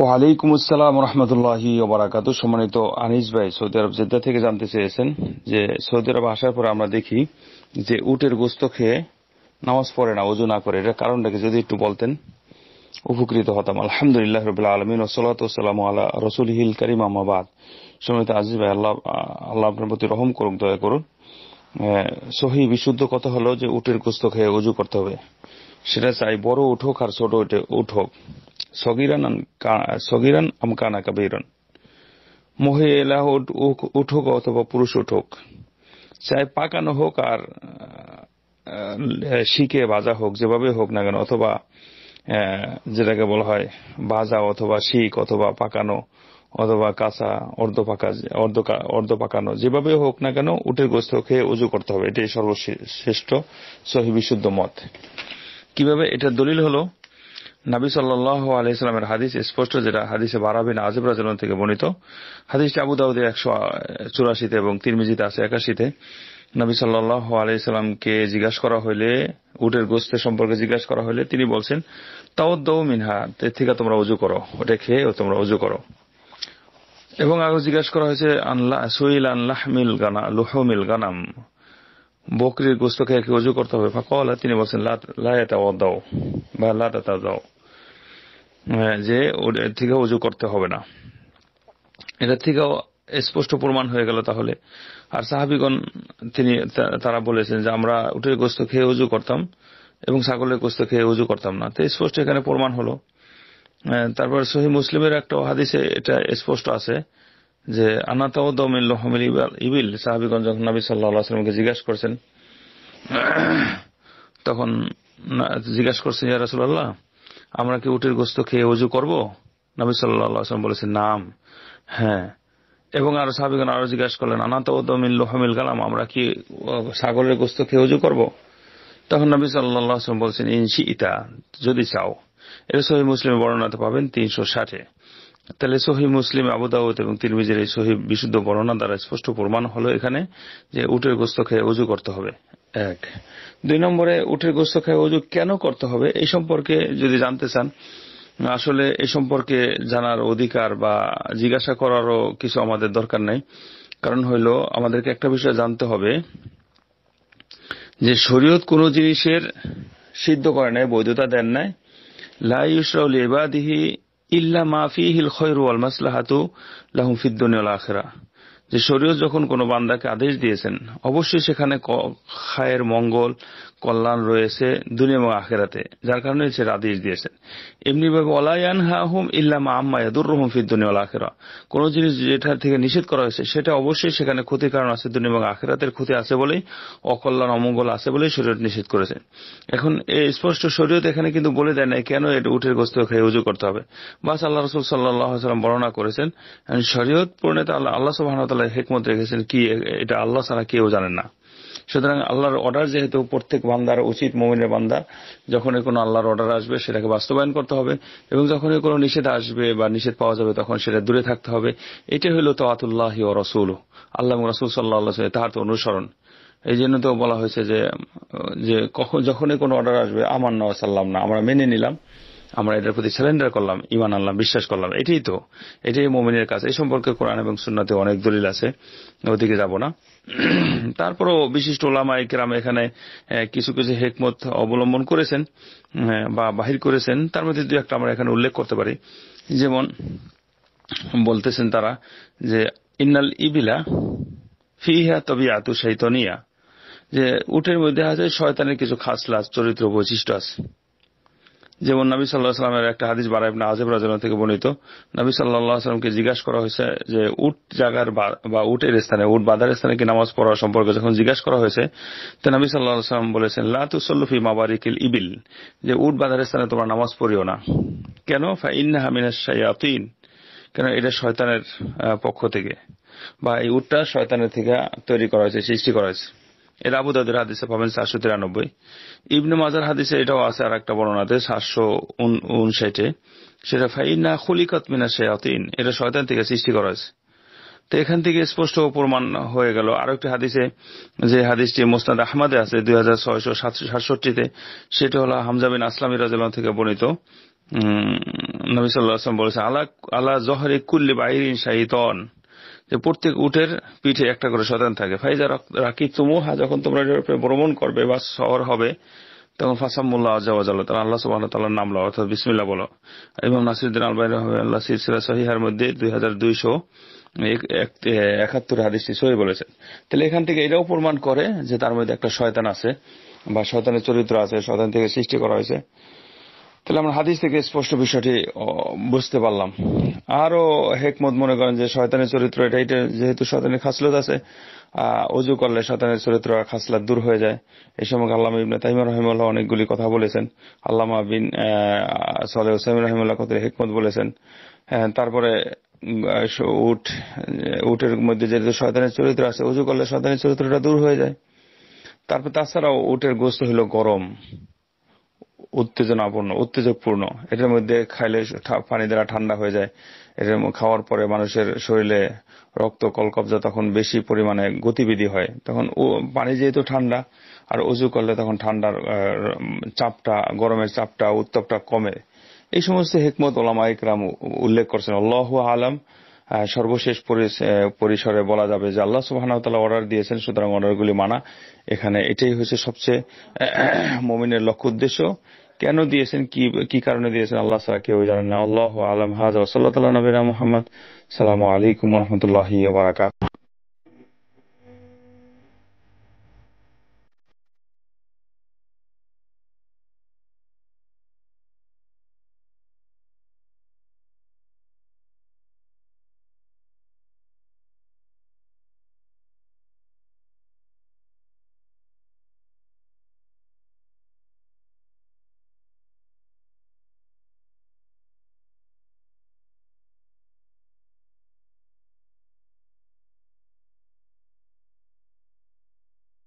ওয়ালাইকুম আসসালাম রহমতুল্লাহি ওয়া বারাকাতুহু। সম্মানিত আনিস ভাই সৌদি আরব জেদ্দা থেকে জানতে চেয়েছেন যে সৌদি আরব আসার পরে আমরা দেখি যে উটের গোশত খেয়ে নামাজ পড়ে না, ওযু না করে, এটার কারণটাকে যদি একটু বলতেন উপকৃত হতাম। আলহামদুলিল্লাহ রাব্বিল আলামিন ওয়া সলাতু ওয়াসসালামু আলা রাসূলিহিল কারীম, আম্মা বাদ। সম্মানিত আজিজ ভাই, আল্লাহ আপনার প্রতি রহম করুন, দয়া করুন। সহি বিশুদ্ধ কথা হলো যে উটের গোশত খেয়ে ওযু করতে হবে। সেটা চাই বড় উট হোক আর ছোট উট হোক, সগিরান আম কানা কাবীরান, মহিলা উট হোক অথবা পুরুষ উট হোক, চাই পাকানো হোক আর শিকে ভাজা হোক, যেভাবে হোক না কেন, অথবা যেটাকে বলা হয় ভাজা অথবা শিক অথবা পাকানো অথবা কাঁচা অর্ধ পাকানো, যেভাবে হোক না কেন উটের গোশত খেয়ে ওযু করতে হবে। এটাই সর্বশ্রেষ্ঠ সহি বিশুদ্ধ মত। কিভাবে? এটার দলিল হলো নবী সাল্লাল্লাহু আলাইহি সাল্লামের হাদিস স্পষ্ট, যেটা হাদিসে বারা বিন আযিব রাদিয়াল্লাহু আনহু থেকে বর্ণিত। হাদিসটি আবু দাউদে 184 এবং তিরমিজিতে আছে 81-তে। নবী সাল্লাল্লাহু আলাইহি সাল্লামকে জিজ্ঞাসা করা হইলে, উটের গোশতের সম্পর্কে জিজ্ঞাসা করা হইলে তিনি বলছেন, তাওয়াদ্দাউ মিনহা, এর থেকে তোমরা ওযু করো, ওটা খেয়ে তোমরা ওযু করো। এবং আরো জিজ্ঞাসা করা হয়েছে সুইল আন লুহুমিল গানাম, বকরির গোশত খেয়ে কি ওযু করতে হবে? ফাকালা, তিনি বলছেন লা ইয়াতাওয়াদ্দাউ বা লা তাতাওয়াদ্দাউ, যে এর থেকে ওযু করতে হবে না। এটা থেকেও স্পষ্ট প্রমাণ হয়ে গেল তাহলে। আর সাহাবীগণ তারা বলেছেন যে আমরা উটের গোশত খেয়ে ওযু করতাম এবং ছাগলের গোশত খেয়ে ওযু করতাম না। তো স্পষ্ট এখানে প্রমাণ হলো। তারপর সহিহ মুসলিমের একটা হাদিসে এটা স্পষ্ট আছে যে আনা তাওয়াদ্দাউ মিন লুহুমিল ইবিল, সাহাবীগণ যখন নবী সাল্লাল্লাহু আলাইহি ওয়াসাল্লামকে জিজ্ঞাসা করছেন, তখন জিজ্ঞাসা করছেন, ইয়া রাসূলুল্লাহ, আমরা কি উটের গোশত খেয়ে ওযু করব? নবী সাল্লাল্লাহু আলাইহি ওয়াসাল্লাম বলেছেন নাম, হ্যাঁ। এবং আরো সাহাবীগণ আরো জিজ্ঞাসা করলেন, আনা তাওয়াদ্দাউ মিন লুহুমিল গানাম, আমরা কি ছাগলের গোশত খেয়ে ওযু করব? তখন নবী সাল্লাল্লাহু আলাইহি ওয়াসাল্লাম বলেছেন, ইনশিইতা, যদি চাও। এটা সহিহ মুসলিমে বর্ণনাতে পাবেন 360-এ। তাহলে সহিহ মুসলিম, আবু দাউদ এবং তিরমিজির এই সহিহ বিশুদ্ধ বর্ণনা দ্বারা স্পষ্ট প্রমাণ হলো এখানে যে উটের গোশত খেয়ে ওযু করতে হবে। এক। 2 নম্বরে, উটের গোশত খেয়ে ওযু কেন করতে হবে এই সম্পর্কে যদি জানতে চান, আসলে এই সম্পর্কে জানার অধিকার বা জিজ্ঞাসা করারও কিছু আমাদের দরকার নাই। কারণ হইল, আমাদেরকে একটা বিষয় জানতে হবে যে শরীয়ত কোন জিনিসের সিদ্ধ করে নাই, বৈধতা দেন নাই, লা ইউশরাউ লিইবাদিহি ইল্লা মা ফিহিল খায়রু ওয়াল মাসলাহাতু লাহুম ফিদ দুনিয়া ওয়াল আখিরাহ। যে শরীয়ত যখন কোন বান্দাকে আদেশ দিয়েছেন, অবশ্যই সেখানে খায়ের, মঙ্গল, কল্যাণ রয়েছে দুনিয়া এবং আখিরাতে, যার কারণে সে আদেশ দিয়েছেন। এমনি ভাবে ওয়ালা ইয়ানহাহুম ইল্লা মা আম্মা ইয়াদুররুহুম ফিদ দুনিয়া ওয়াল আখিরাহ, কোন জিনিস যেটা থেকে নিষেধ করা হয়েছে সেটা অবশ্যই সেখানে ক্ষতির কারণ আছে, দুনিয়া এবং আখিরাতের ক্ষতি আছে বলেই, অকল্যাণ অমঙ্গল আছে বলেই শরীয়ত নিষেধ করেছে। এখন এই স্পষ্ট শরীয়ত এখানে কিন্তু বলে দেয় না কেন এটা উটের গোশত খেয়ে ওযু করতে হবে। বাস আল্লাহ রাসূল সাল্লাল্লাহু আলাইহি ওয়াসাল্লাম বর্ণনা করেছেন। শরীয়ত প্রণেতা আল্লাহ সুবহানাহু ওয়া তাআলা হিকমত রেখেছেন কি, এটা আল্লাহ ছাড়া কেউ জানেন না। সুতরাং আল্লাহর অর্ডার যেহেতু প্রত্যেক বান্দার উচিত, মুমিনের বান্দা যখনই কোনো আল্লাহর অর্ডার আসবে সেটাকে বাস্তবায়ন করতে হবে, এবং যখনই কোনো নিষেধ আসবে বা নিষেধ পাওয়া যাবে তখন সেটা দূরে থাকতে হবে। এটাই হলো তাআতুল্লাহি ওয়া রাসূলুহু, আল্লাহ এবং রাসূল সাল্লাল্লাহু আলাইহি ওয়াসাল্লাম তার অনুসরণ। এই জন্য তো বলা হয়েছে যে যখনই কোনো অর্ডার আসবে, আমান্না ওয়া সাল্লামনা, আমরা মেনে নিলাম, আমরা এটার প্রতি সারেন্ডার করলাম, ঈমান আনলাম, বিশ্বাস করলাম। এটাই মুমিনের কাজ। এই সম্পর্কে কোরআন এবং সুন্নাতে অনেক দলিল আছে, ওদিকে যাব না। তারপরও বিশিষ্ট উলামায়ে কেরাম এখানে কিছু কিছু হিকমত অবলম্বন করেছেন বা বাহির করেছেন। তার মধ্যে 2-1টা আমরা এখানে উল্লেখ করতে পারি। যেমন বলতেছেন তারা যে ইন্নাল ইবিলা ফিহা তাবিআতু শাইতানিয়া, যে উটের মধ্যে আছে শয়তানের কিছু খাসলাত, চরিত্র, বৈশিষ্ট্য আছে। যেমন নবী সাল্লাল্লাহু আলাইহি ওয়াসাল্লামের একটা হাদিস বারা ইবনে আযিব রাদিয়াল্লাহু থেকে বর্ণিত। নবী সাল্লাল্লাহু আলাইহি ওয়াসাল্লামকে জিজ্ঞাসা করা হয়েছে যে উট জায়গার বা উটের স্থানে, উট বাঁধার স্থানে কি নামাজ পড়া সম্পর্কে যখন জিজ্ঞাসা করা হয়েছে, তো নবী সাল্লাল্লাহু আলাইহি ওয়াসাল্লাম বলেছেন, লা তুসাল্লু ফি মাবারিকিল ইবিল, যে উট বাঁধার স্থানে তোমরা নামাজ পড়িও না। কেন? ফা ইন্নাহা মিনাশ শায়াতিন, কেন এটা শয়তানের পক্ষ থেকে, বা এই উটটা শয়তানের থেকে তৈরি করা হয়েছে, সৃষ্টি করা হয়েছে। এটা আবু দাউদের হাদিসে পাবেন 493। ইবনে মাজার হাদিসে এটাও আছে আর একটা বর্ণনাতে 759-এ, সেটা ফাইন্না খুলিকাত মিনাশ শায়াতিন, এটা শয়তান থেকে সৃষ্টি করা হয়েছে। তো এখান থেকে স্পষ্ট প্রমাণ হয়ে গেল। আরেকটি হাদিসে, যে হাদিসটি মুসনাদ আহমদে আছে 2667-তে, সেটা হলো হামজা বিন আসলাম রাদিয়াল্লাহু থেকে বর্ণিত। নবী সাল্লাল্লাহু আলাইহি ওয়াসাল্লাম বলেছেন, আলা আলা জহরি কুল্লি বাইরিন শাইতান, যে প্রত্যেক উটের পিঠে একটা করে শয়তান থাকে। ফাইজা রাকিতুমুহা, যখন তোমরা এর উপরে ভ্রমণ করবে বা সওয়ার হবে, তখন ফাসামুল্লাহ আযজা ওয়া জাল্লা, তাআলা আল্লাহ সুবহানাহু ওয়া তাআলার নাম লও, অর্থাৎ বিসমিল্লাহ বলো। ইমাম নাসিরউদ্দিন আলবানী রাহিমাহুল্লাহ সিলসিলা সহিহার মধ্যে 2271 হাদিসটি সহিহ বলেছেন। তাহলে এখান থেকে এটাও প্রমাণ করে যে তার মধ্যে একটা শয়তান আছে বা শয়তানের চরিত্র আছে, শয়তান থেকে সৃষ্টি করা হয়েছে। তাহলে আমরা হাদিস থেকে স্পষ্ট বিষয়টি বুঝতে পারলাম। আরো হেকমত মনে করেন যে শয়তানের চরিত্র এটা, যেহেতু শয়তানের খাসলত আছে, অজু করলে শয়তানের চরিত্র খাসলত দূর হয়ে যায়। এই সম্পর্কে আল্লামা ইবনে তাইমিয়া রাহিমাহুল্লাহ অনেকগুলি কথা বলেছেন। আল্লামা বিন সালেহ উসাইমিন রাহিমাহুল্লাহ কত হেকমত বলেছেন। তারপরে উটের মধ্যে যেহেতু শয়তানের চরিত্র আছে, অজু করলে শয়তানের চরিত্রটা দূর হয়ে যায়। তারপর তাছাড়াও উটের গোশত হলো গরম, উত্তেজকপূর্ণ, এটার মধ্যে খাইলে পানি দ্বারা ঠান্ডা হয়ে যায়। এটা খাওয়ার পরে মানুষের শরীরে রক্ত কলকবজা তখন বেশি পরিমাণে গতিবিধি হয়। তখন পানি যেহেতু ঠান্ডা, আর অজু করলে তখন ঠান্ডার চাপটা, গরমের চাপটা, উত্তাপটা কমে। এই সমস্ত হিকমত উলামায়ে কেরাম উল্লেখ করছেন। আল্লাহু আলাম। সর্বশেষ পরিসরে বলা যাবে যে আল্লাহ সুবহানাহু ওয়া তাআলা অর্ডার দিয়েছেন, সুতরাং অর্ডারগুলি মানা। এখানে এটাই হচ্ছে সবচেয়ে মুমিনের লক্ষ্য উদ্দেশ্য। কেন দিয়েছেন, কি কারণে দিয়েছেন, আল্লাহ ছাড়া কেউ জানেন না। আল্লাহু আলাম। হাযা ওয়া সাল্লাল্লাহু আলা নবিনা মুহাম্মদ। আসসালামু আলাইকুম ওয়া রাহমাতুল্লাহি ওয়া বারাকাতুহু।